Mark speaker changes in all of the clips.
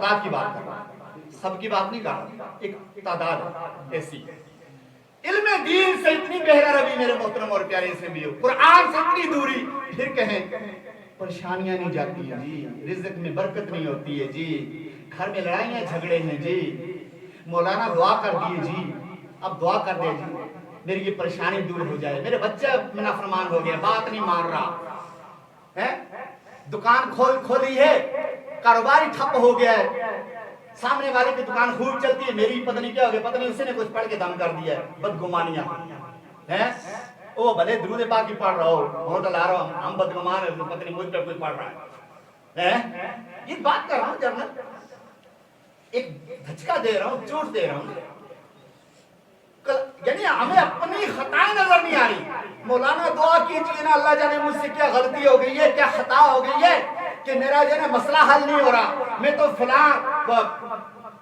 Speaker 1: تعداد کی بات کر رہا ہوں، سب کی بات نہیں کر رہا، ایک تعداد ایسی علم دین سے اتنی بہرا روی میرے محترم اور پیارے سے بھی ہو، قرآن سے اتنی دوری، پھر کہیں پریشانیاں نہیں جاتی ہیں جی، رزق میں برکت نہیں ہوتی ہے جی، گھر میں لڑائیاں جھگڑے ہیں جی، مولانا دعا کر دیے جی، اب دعا کر دے جی میری یہ پریشانی دور ہو جائے، میرے بچہ نافرمان ہو گیا، بات نہیں مان رہا ہے، دکان کھولی ہے، کاروبار ہی ٹھپ ہو گیا ہے، سامنے والے کی دکان خوب چلتی ہے، میری پتہ نہیں کیا ہو گیا، پتہ نہیں اسی نے کچھ پڑھ کے دم کر دیا ہے، بدگمانیاں ہیں، وہ بھلے درود پاک ہی پڑھ رہا ہو، ہوٹل آ رہا ہوں، ہم بدگمان ہیں، پتہ نہیں مجھ پر کوئی پڑھ رہا ہے، یہ بات کر رہا ہوں جنرل، ایک دھچکا دے رہا ہوں، چوٹ دے رہا ہوں، یعنی ہمیں اپنی خطائیں نظر نہیں آ رہی، مولانا دعا کیجئے نا اللہ جانے مجھ سے کیا غلطی ہو گئی ہے، کیا خطا ہو گئی ہے کہ میرا جو ہے نا مسئلہ حل نہیں ہو رہا، میں تو فلاں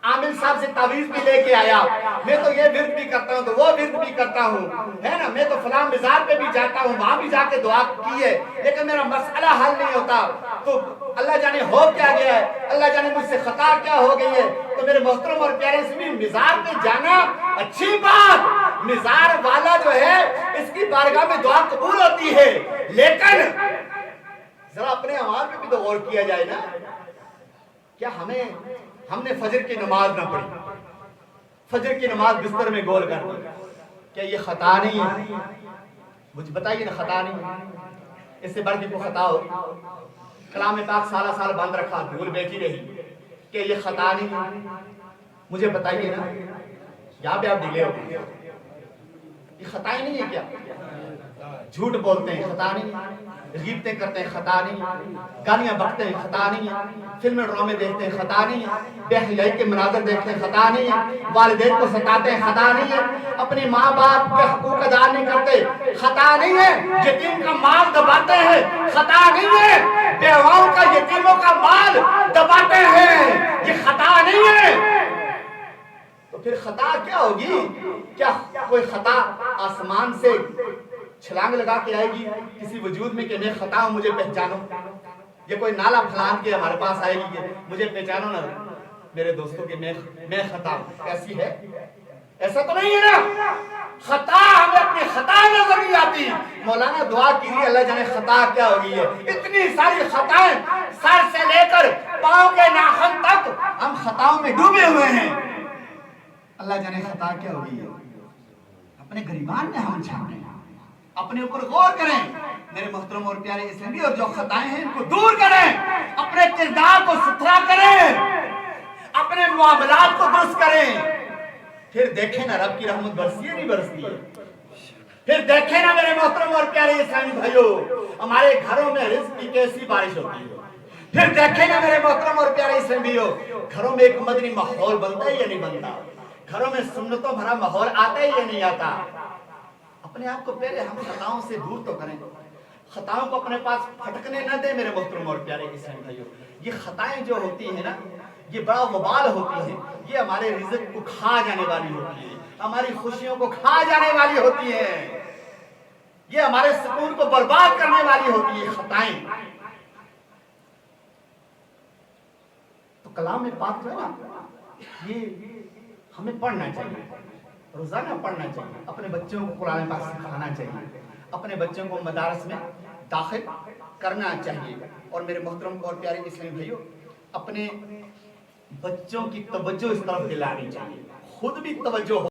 Speaker 1: عامل صاحب سے تعویذ بھی لے کے آیا، میں تو یہ ورد بھی کرتا ہوں تو وہ ورد بھی کرتا ہوں، ہے نا، میں تو فلاں مزار پہ بھی جاتا ہوں، وہاں بھی جا کے دعا کی ہے، لیکن میرا مسئلہ حل نہیں ہوتا، تو اللہ جانے ہو کیا گیا ہے، اللہ جانے مجھ سے خطا کیا ہو گئی ہے، تو میرے محترم اور پیارے سے بھی مزار پہ جانا اچھی بات، مزار والا جو ہے اس کی بارگاہ میں دعا قبول ہوتی ہے، لیکن ذرا اپنے اعمال پہ بھی تو غور کیا جائے نا، کیا ہم نے فجر کی نماز نہ پڑھی، فجر کی نماز بستر میں گول کر دی، کیا یہ خطا نہیں ہے؟ مجھے بتائیے نا، خطا نہیں ہے؟ اس سے بڑھ کے کوئی خطا ہو؟ کلام پاک سالہ سال بند رکھا، دھول بیٹھی رہی، کہ یہ خطا نہیں ہے؟ مجھے بتائیے نا، یہاں پہ آپ ڈھیلے ہو گئے، یہ خطائیں نہیں ہے کیا؟ جھوٹ بولتے ہیں خطا نہیں ہے، غیبتیں کرتے ہیں خطا نہیں ہے، گالیاں بکتے ہیں خطا نہیں ہے، فلمیں ڈرامے دیکھتے ہیں خطا نہیں ہے، بے حیائی کے مناظر دیکھتے ہیں خطا نہیں ہے، والدین کو ستاتے ہیں خطا نہیں ہے، اپنی ماں باپ کے حقوق ادا نہیں کرتے خطا نہیں ہے، یتیم کا مال دباتے ہیں خطا نہیں ہے، بیواؤں کا یتیموں کا مال دباتے ہیں یہ خطا نہیں ہے، تو پھر خطا کیا ہوگی؟ کیا کوئی خطا آسمان سے چھلانگ لگا کے آئے گی کسی وجود میں کہ میں خطا ہوں مجھے پہچانو؟ یہ کوئی نالا پھلان کے ہمارے پاس آئے گی کہ مجھے پہچانو نا میرے دوستوں کہ میں خطا ہوں؟ ایسی ہے؟ ایسا تو نہیں ہے نا، خطا ہمیں اپنی خطا نظر نہیں آتی، مولانا دعا کیجیے اللہ جانے خطا کیا ہوگی ہے، اتنی ساری خطائیں سر سے لے کر پاؤں کے ناخن تک ہم خطاؤں میں ڈوبے ہوئے ہیں، اللہ جانے خطا کیا ہوگی ہے، اپنے گریبان میں ہم جھانکیں، اپنے اوپر غور کریں میرے محترم اور پیارے اسلامی، اور جو خطائیں ہیں ان کو دور کریں، اپنے کردار کو ستھرا کریں، اپنے معاملات کو درست کریں، پھر دیکھیں نا رب کی رحمت برسی ہے نہیں برستی ہے، پھر دیکھیں نا میرے محترم اور پیارے اسلامی بھائیو ہمارے گھروں میں رزق کی کیسی بارش ہوتی ہے، پھر دیکھیں نا میرے محترم اور پیارے اسلامی بھائیو گھروں میں ایک مدنی ماحول بنتا ہے یا نہیں بنتا، گھروں میں سنتوں بھرا ماحول آتا ہے یا نہیں آتا، اپنے آپ کو پہلے ہم خطاؤں سے دور تو کریں، خطاؤں کو اپنے پاس پھٹکنے نہ دیں میرے محترم اور پیارے اسلامی بھائیو، یہ خطائیں جو ہوتی ہیں نا یہ بڑا وبال ہوتی ہیں، یہ ہمارے رزق کو کھا جانے والی ہوتی ہیں، ہماری خوشیوں کو کھا جانے والی ہوتی ہیں، یہ ہمارے سکون کو برباد کرنے والی ہوتی ہیں خطائیں، تو کلام پاک جو ہے نا یہ ہمیں پڑھنا چاہیے، روزانہ پڑھنا چاہیے، اپنے بچوں کو قرآن پاک سکھانا چاہیے، اپنے بچوں کو مدارس میں داخل کرنا چاہیے، اور میرے محترم اور پیارے اسلامی بھائیو اپنے بچوں کی توجہ اس طرف دلانی چاہیے، خود بھی توجہ ہو